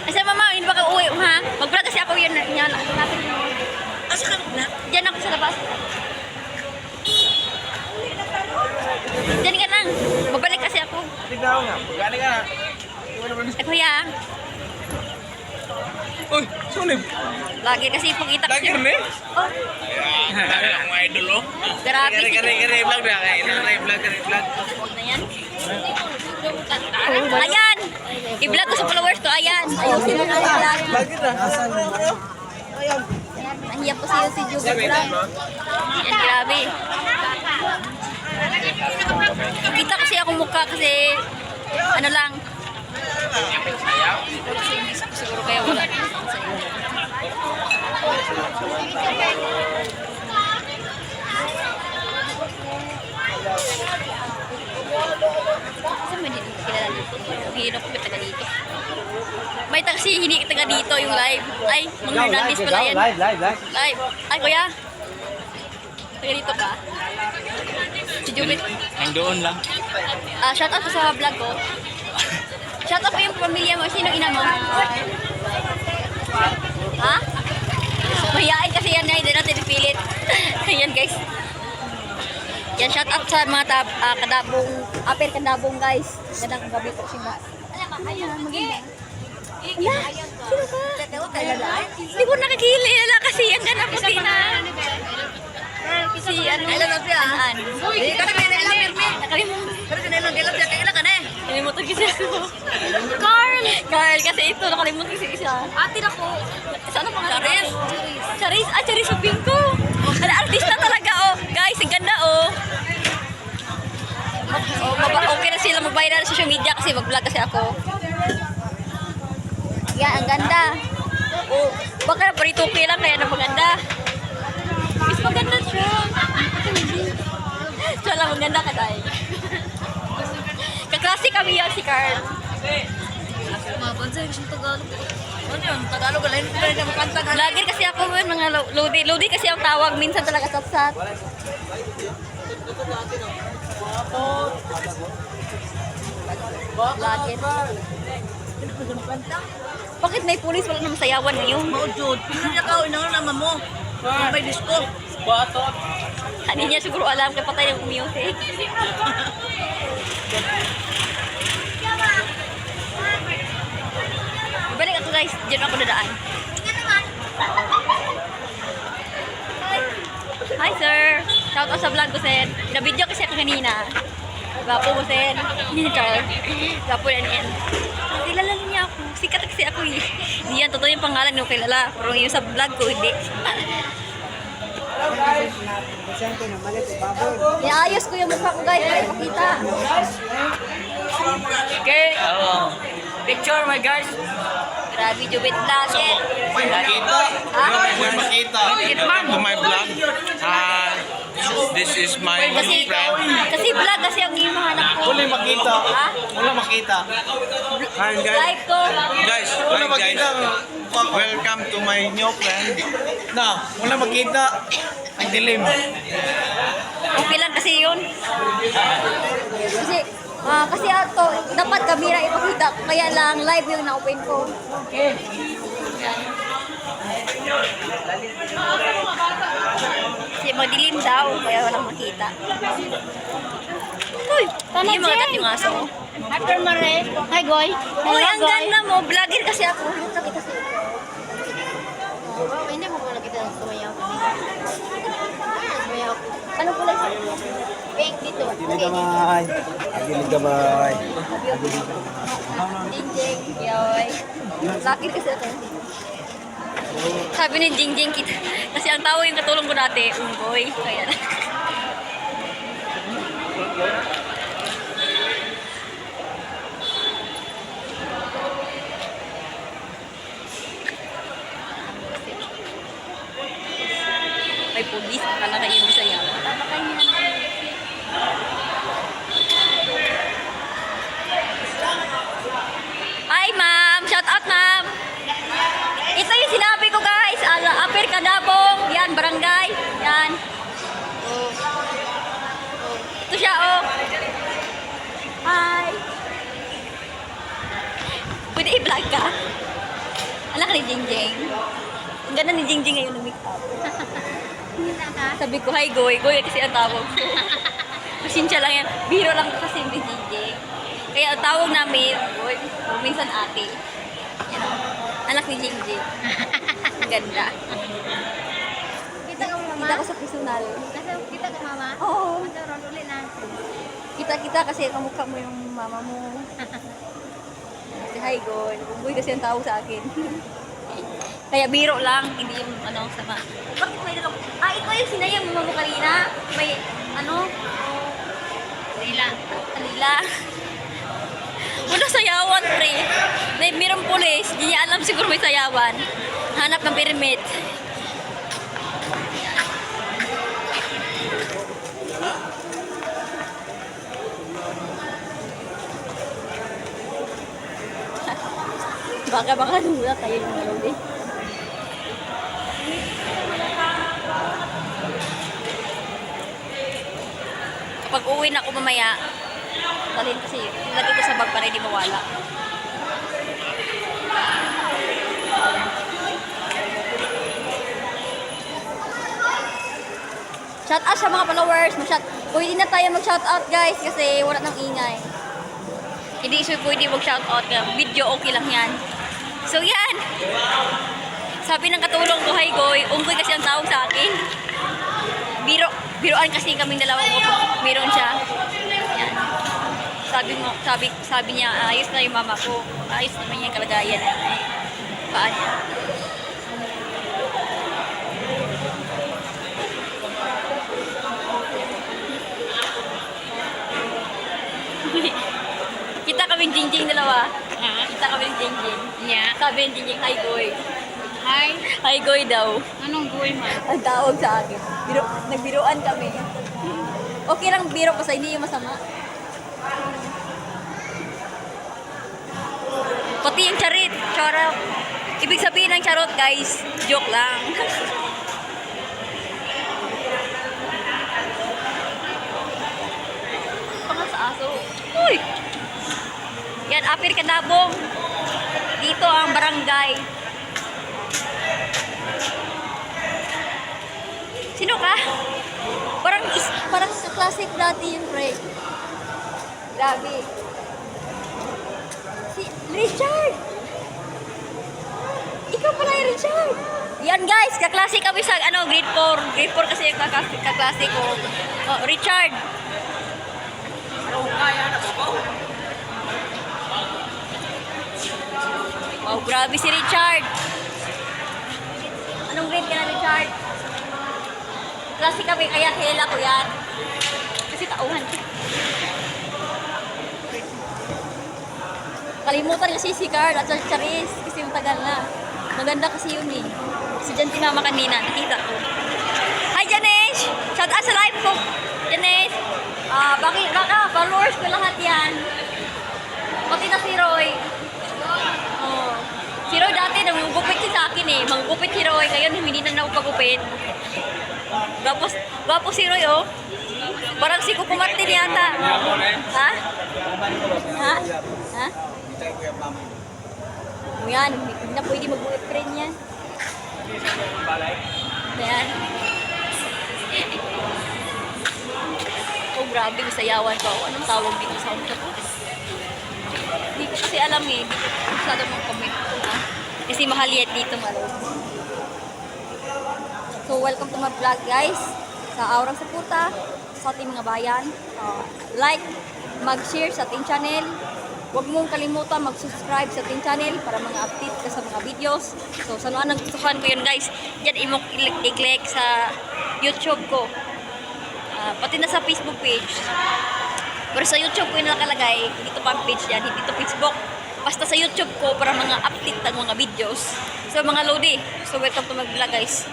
Asa mama, hindi ba ka uwi ha? Mag-vlog kasi ako yan. Yan ako natin. Asa ka na? Diyan ako sa labas. Diyan ka lang. Babalik kasi ako. Tignan nga. Gani ka na. Eh kuya. Uy, sunib. Lagi kasi pagkita kasi. Lagi rin eh. Oh, Ayan, ang idol oh. grabe. Kare, vlog na. Kare-vlog. Na yan. Ayan! I-vlog ko sa followers ko. Ayan. Ayusin mo na yung vlog. Lagi na. Ayan. Nahiya po si Juga vlog. Ayan, grabe. Kita kasi akong mukha kasi ano lang. Siguro kaya wala. Kasi may dito kilala dito. Hino ko taga dito. May taxi, hindi taga dito yung live. Ay, mga Hernandez pala yan. Live. Live. Ay, kuya. Taga dito ka? Si Jubit. Nandoon lang. Shout out ko sa vlog ko. Shout out po yung pamilya mo. Sino ina mo? Ha? Mahihain kasi yan na, hindi natin ipilit. Ayan guys. Yan, shout out sa mga kadabong, aper kadabong guys. Ganang gabi po siya. Ayan, maganda. Ala, sino ka? Hindi ko nakakilala kasi yan ganang puti na. Si ano? An. Nakalimutan kasi ako. Carl kasi ito nakalimutan kasi siya. Ate na ko. Saan ang pangalan? Charis. Charis sa Bingko. Ala, artista talaga oh. Guys, ang ganda oh. Okay na sila mag-viral sa social media kasi mag-vlog kasi ako. Yan, ang ganda. Oh, baka na parito okay lang kaya na maganda. Mas maganda siya. Siya lang maganda ka dahil. Kaklase kami yan si Carl. Mabansa yung siyang Tagalog. Ano yun? Tagalog alain ko rin na makantag. Lagir kasi ako yun, mga Lodi. Lodi kasi ang tawag. Minsan talaga satsat. Lagir. Bakit may pulis wala namang sayawan ngayon? Maudjod. Pinagya ka, inaon naman mo. May disco. Batot. Hindi niya siguro alam kaya patay ng music. Balik ako guys, diyan ako dadaan. Hi sir! Shout out sa vlog ko sir. Pinabidyo kasi ako kanina. Gapo mo sir. Char. Gapo yan. Kilala niya ako. Sikat kasi ako eh. Hindi yan totoo yung pangalan nung kilala. Pero yung sa vlog ko hindi. Iayos ko yung mukha ko guys para ipakita. Okay. Picture my guys. Grabe, Jubit vlog. Makita. Ha? Makita. Welcome to my vlog. This is my new friend. Kasi vlog kasi ang yung hanap ko. Wala makita. Ha? Wala makita. Hi guys. Live ko. Guys, welcome to my new friend. Na, wala makita. Ang dilim. Okay lang kasi yun. Kasi ato, dapat kamera ipakita. Kaya lang live yung na-open ko. Okay. Kasi madilim daw, kaya walang makita. Uy, hindi magagat yung aso. After Mare. Hi, Goy. Uy, ang ganda mo. Vlogger kasi ako. Lagi kasi. Hindi mo pala kita sumayaw. Anong kulay sa Pink dito. Gamay. Agilig gamay. Jingjing. Yoy. Vlogger kasi ako. Sabi ni Jingjing kita. Kasi ang tao yung katulong ko dati, Unggoy. Kaya na. May pulis. Akala kayo yung Bisaya. Tama kayo niya. Hi, ma'am. Shout out, ma'am. Ito yung sinabi ko, guys. Aper Kadabong. Yan, barangay. Yan. Oh. Oh. Ito siya, oh. Hi. Pwede i-vlog ka? Anak ni Jingjing. Ang ganda ni Jingjing ngayon ng make-up. Sabi ko, hi Goy. Goy kasi ang tawag ko. Pasensya lang yan. Biro lang kasi ni Jingjing. Kaya ang tawag namin, Goy, minsan ate. Yan o. Anak ni Jingjing. Ang ganda. Kita ka mama? Kita ko sa personal. Kita ka mama? Oo. Ron ulit na. Kita-kita kasi kamukha mo yung mama mo. Si hi Goy. Goy kasi ang tawag sa akin. Kaya biro lang, hindi yung ano, sama. Bakit may dalawang... ito yung sinayang mo kanina. May, ano? Lila. Kanila. Wala sayawan, pre. May mayroong pulis. Hindi niya alam siguro may sayawan. Hanap ng permit. Baka nula tayo yung malong eh. Kapag uwi na ako mamaya, dalhin kasi, lagay ko sa bag para hindi mawala. Shout out sa mga followers. Pwede na tayo mag-shout out guys kasi wala nang ingay. Hindi pwede mag-shout out. Video okay lang yan. So yan. Sabi ng katulong ko, hi Goy. Unggoy kasi ang tawag sa akin. Biroan kasi kaming dalawa ko. Meron siya. Yan. Sabi niya, ayos na yung mama ko. Ayos naman yung kalagayan. Paan niya. Kita kami Jingjing dalawa. Kita kami Jingjing. Yeah. Sabi ng Jingjing, hi Goy. Hi. Hi Goy daw. Anong goy man? Ang tawag sa akin. Nagbiroan kami. Okay lang biro kasi hindi yung masama. Pati yung charit. Charot. Ibig sabihin ng charot guys, joke lang. Pangal sa aso. Uy! Yan, Apir Kadabong. Dito ang barangay. Sino ka? Parang sa classic dati yung pre. Grabe. Si Richard! Ikaw pala yung Richard! Yan guys, kaklase kami sa grade 4. Grade 4 kasi yung kaklase ko. Oh, Richard! Wow, grabe si Richard! Anong grade ka na, Richard? Klase kami, kaya kilala ko yan. Kasi tauhan. Kalimutan kasi si Carl at Charis kasi matagal na. Maganda kasi yun eh. Si Jan si Mama kanina, nakita ko. Hi Janesh! Shout out sa live ko. Janesh! Baka followers ko lahat yan. Pati na si Roy. Oh. Si Roy dati nangugupit siya sa akin eh. Manggupit si Roy. Ngayon hindi na nakapagupit. Gwapo si Roy oh. Parang si Kuko Martin yata. Ha? Ha? Ha? O yan, hindi na pwede mag-boyfriend yan. Ayan. Oh, grabe, masayawan ko. Anong tawag dito sa akin? Hindi ko kasi alam eh. Hindi ko masyado mong comment. Ha? Kasi mahal yan dito, malo. So, welcome to my vlog, guys. Sa Aurang Suporta, sa ating mga bayan. Like, mag-share sa ating channel. Huwag mong kalimutan mag-subscribe sa ating channel para mga update ka sa mga videos. So, sa ano nagustuhan ko yun, guys. Yan, i-click sa YouTube ko. Pati na sa Facebook page. Pero sa YouTube ko yung nakalagay, hindi ito pang page yan, hindi ito Facebook. Basta sa YouTube ko para mga update ng mga videos. So, mga Lodi. So, welcome to my vlog, guys.